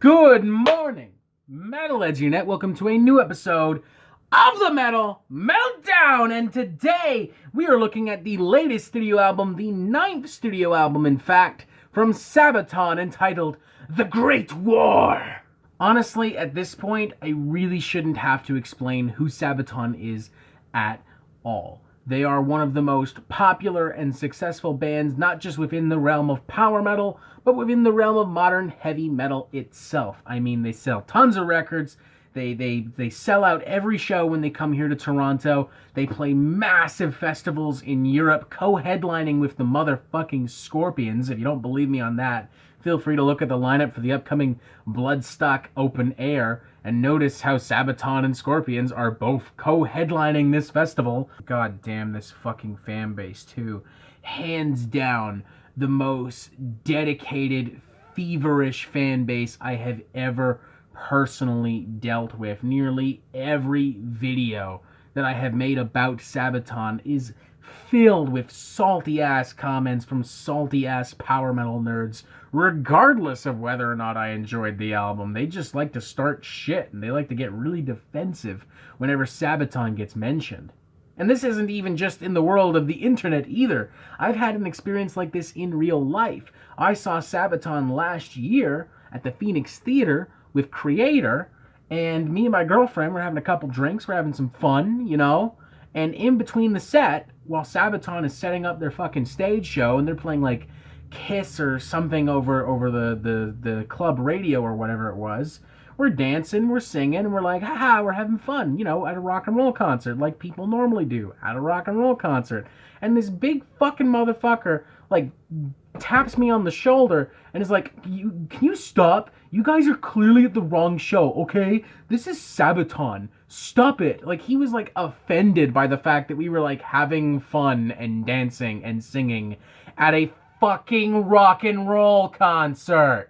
Good morning, Metalheads Unit. Welcome to a new episode of the Metal Meltdown. And today we are looking at the latest studio album, the 9th studio album, in fact, from Sabaton, entitled The Great War. Honestly, at this point, I really shouldn't have to explain who Sabaton is at all. They are one of the most popular and successful bands, not just within the realm of power metal, but within the realm of modern heavy metal itself. I mean, they sell tons of records. They sell out every show when they come here to Toronto. They play massive festivals in Europe, co-headlining with the motherfucking Scorpions. If you don't believe me on that, feel free to look at the lineup for the upcoming Bloodstock Open Air and notice how Sabaton and Scorpions are both co-headlining this festival. God damn this fucking fan base too. Hands down, the most dedicated, feverish fan base I have ever personally dealt with. Nearly every video that I have made about Sabaton is filled with salty-ass comments from salty-ass power metal nerds, regardless of whether or not I enjoyed the album. They just like to start shit, and they like to get really defensive whenever Sabaton gets mentioned. And this isn't even just in the world of the internet either. I've had an experience like this in real life. I saw Sabaton last year at the Phoenix Theater with Creator, and me and my girlfriend were having a couple drinks, we're having some fun, you know, and in between the set, while Sabaton is setting up their fucking stage show, and they're playing like Kiss or something over the club radio or whatever it was, we're dancing, we're singing, and we're like, haha, we're having fun, you know, at a rock and roll concert, like people normally do at a rock and roll concert. And this big fucking motherfucker, like, taps me on the shoulder and is like, can you stop? You guys are clearly at the wrong show, okay? This is Sabaton. Stop it. Like, he was, like, offended by the fact that we were, like, having fun and dancing and singing at a fucking rock and roll concert.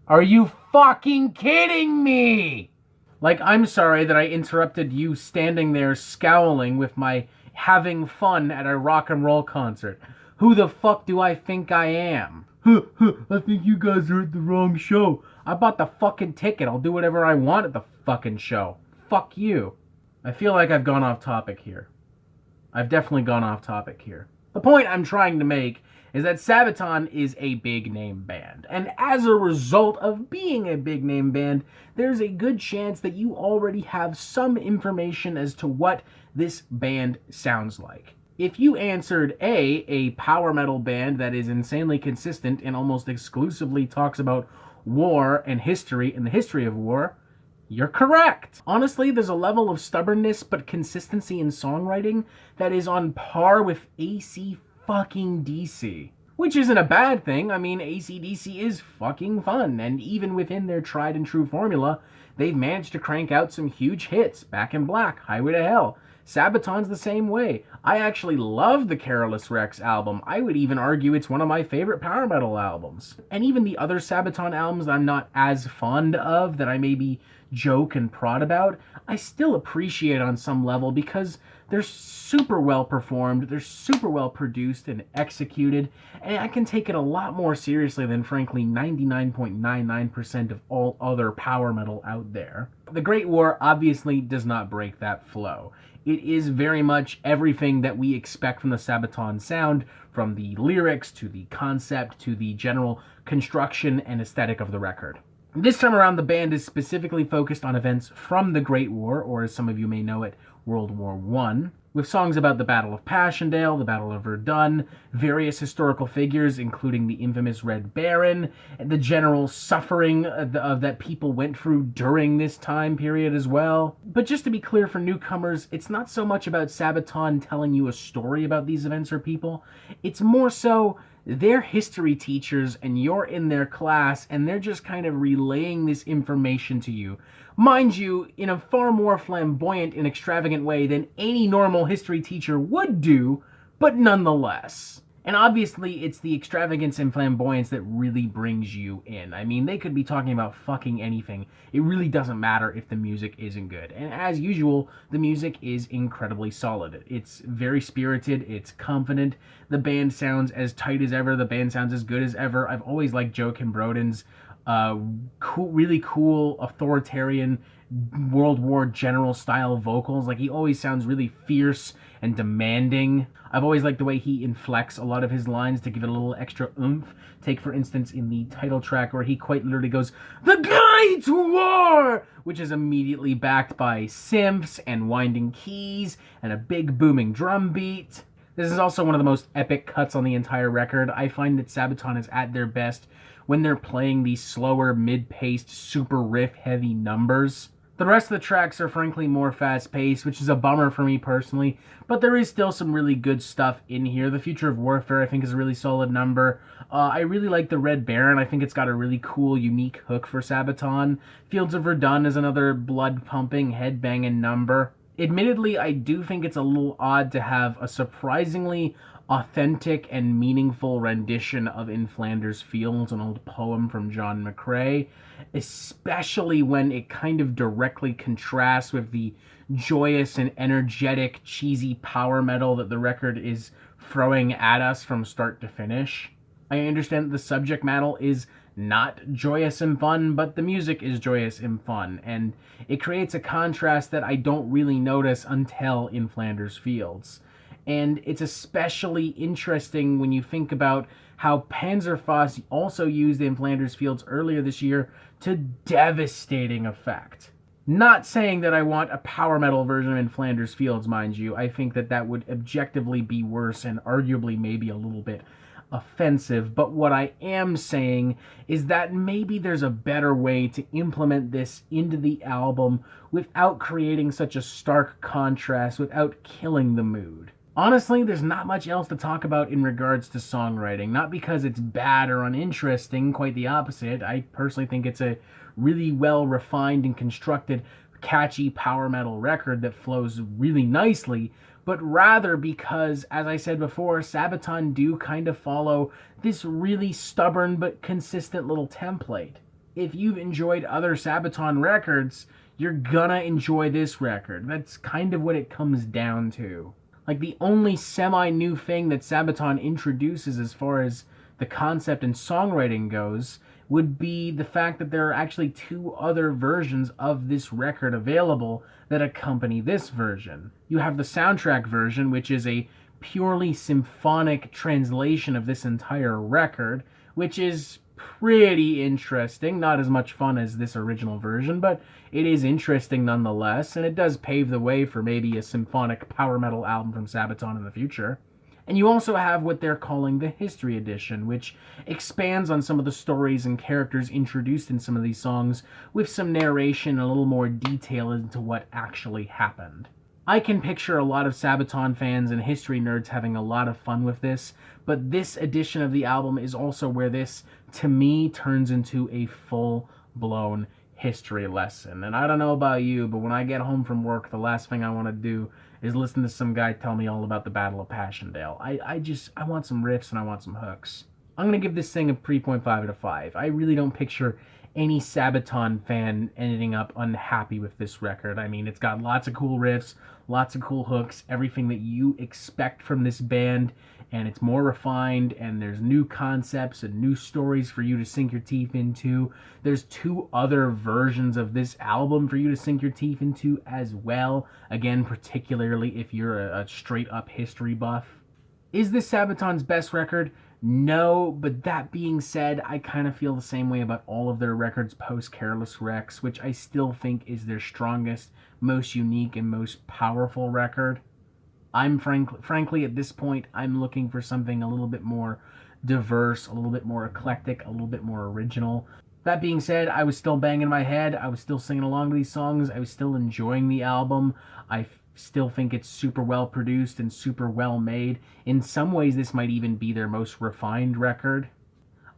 Are you fucking kidding me? Like, I'm sorry that I interrupted you standing there scowling with my having fun at a rock and roll concert. Who the fuck do I think I am? I think you guys are at the wrong show. I bought the fucking ticket. I'll do whatever I want at the fucking show. Fuck you. I feel like I've gone off topic here. I've definitely gone off topic here. The point I'm trying to make is that Sabaton is a big name band. And as a result of being a big name band, there's a good chance that you already have some information as to what this band sounds like. If you answered a power metal band that is insanely consistent and almost exclusively talks about war and history and the history of war, you're correct. Honestly, there's a level of stubbornness but consistency in songwriting that is on par with AC fucking DC. Which isn't a bad thing. I mean, AC/DC is fucking fun, and even within their tried and true formula, they've managed to crank out some huge hits. Back in Black, Highway to Hell. Sabaton's the same way. I actually love the Careless Rex album. I would even argue it's one of my favorite power metal albums. And even the other Sabaton albums that I'm not as fond of, that I maybe joke and prod about, I still appreciate on some level because they're super well performed, they're super well produced and executed, and I can take it a lot more seriously than, frankly, 99.99% of all other power metal out there. The Great War obviously does not break that flow. It is very much everything that we expect from the Sabaton sound, from the lyrics to the concept to the general construction and aesthetic of the record. This time around, the band is specifically focused on events from the Great War, or as some of you may know it, World War I, with songs about the Battle of Passchendaele, the Battle of Verdun, various historical figures, including the infamous Red Baron, and the general suffering that people went through during this time period as well. But just to be clear for newcomers, it's not so much about Sabaton telling you a story about these events or people. It's more so they're history teachers and you're in their class and they're just kind of relaying this information to you. Mind you, in a far more flamboyant and extravagant way than any normal history teacher would do, but nonetheless. And obviously, it's the extravagance and flamboyance that really brings you in. I mean, they could be talking about fucking anything. It really doesn't matter if the music isn't good. And as usual, the music is incredibly solid. It's very spirited, it's confident, the band sounds as tight as ever, the band sounds as good as ever. I've always liked Joe Broden's really cool authoritarian World War general style vocals. Like, he always sounds really fierce and demanding. I've always liked the way he inflects a lot of his lines to give it a little extra oomph. Take, for instance, in the title track where he quite literally goes, "The Great War!" which is immediately backed by synths and winding keys and a big booming drum beat. This is also one of the most epic cuts on the entire record. I find that Sabaton is at their best when they're playing these slower, mid-paced, super riff-heavy numbers. The rest of the tracks are frankly more fast-paced, which is a bummer for me personally, but there is still some really good stuff in here. The Future of Warfare, I think, is a really solid number. I really like the Red Baron. I think it's got a really cool, unique hook for Sabaton. Fields of Verdun is another blood-pumping, head-banging number. Admittedly, I do think it's a little odd to have a surprisingly authentic and meaningful rendition of In Flanders Fields, an old poem from John McCrae, especially when it kind of directly contrasts with the joyous and energetic, cheesy power metal that the record is throwing at us from start to finish. I understand that the subject matter is not joyous and fun, but the music is joyous and fun, and it creates a contrast that I don't really notice until In Flanders Fields. And it's especially interesting when you think about how Panzerfaust also used In Flanders Fields earlier this year to devastating effect. Not saying that I want a power metal version of In Flanders Fields, mind you. I think that that would objectively be worse and arguably maybe a little bit offensive, but what I am saying is that maybe there's a better way to implement this into the album without creating such a stark contrast, without killing the mood. Honestly, there's not much else to talk about in regards to songwriting. Not because it's bad or uninteresting, quite the opposite. I personally think it's a really well refined and constructed, catchy power metal record that flows really nicely, but rather because, as I said before, Sabaton do kind of follow this really stubborn but consistent little template. If you've enjoyed other Sabaton records, you're gonna enjoy this record. That's kind of what it comes down to. Like, the only semi-new thing that Sabaton introduces as far as the concept and songwriting goes would be the fact that there are actually two other versions of this record available that accompany this version. You have the soundtrack version, which is a purely symphonic translation of this entire record, which is pretty interesting. Not as much fun as this original version, but it is interesting nonetheless, and it does pave the way for maybe a symphonic power metal album from Sabaton in the future. And you also have what they're calling the History Edition, which expands on some of the stories and characters introduced in some of these songs with some narration and a little more detail into what actually happened. I can picture a lot of Sabaton fans and history nerds having a lot of fun with this, but this edition of the album is also where this, to me, turns into a full-blown history lesson. And I don't know about you, but when I get home from work, the last thing I want to do is listen to some guy tell me all about the Battle of Passchendaele. I want some riffs and I want some hooks. I'm going to give this thing a 3.5 out of 5. I really don't picture any Sabaton fan ending up unhappy with this record. I mean, it's got lots of cool riffs, lots of cool hooks, everything that you expect from this band, and it's more refined, and there's new concepts and new stories for you to sink your teeth into. There's two other versions of this album for you to sink your teeth into as well, again, particularly if you're a straight-up history buff. Is this Sabaton's best record? No, but that being said, I kind of feel the same way about all of their records post Careless Rex, which I still think is their strongest, most unique, and most powerful record. I'm frankly, at this point, I'm looking for something a little bit more diverse, a little bit more eclectic, a little bit more original. That being said, I was still banging my head. I was still singing along to these songs. I was still enjoying the album. I still think it's super well produced and super well made. In some ways, this might even be their most refined record.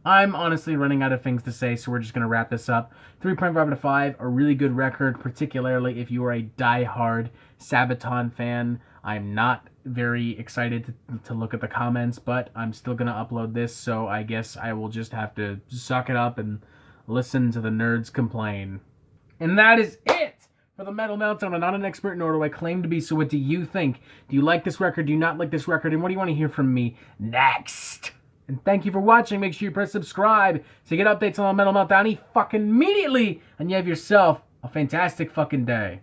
I'm honestly running out of things to say, so we're just going to wrap this up. 3.5 out of 5, a really good record, particularly if you are a die-hard Sabaton fan. I'm not very excited to look at the comments, but I'm still going to upload this, so I guess I will just have to suck it up and listen to the nerds complain. And that is it for the Metal Meltdown. I'm not an expert, nor do I claim to be, so what do you think? Do you like this record? Do you not like this record? And what do you want to hear from me next? And thank you for watching. Make sure you press subscribe to get updates on Metal Meltdown fucking immediately. And you have yourself a fantastic fucking day.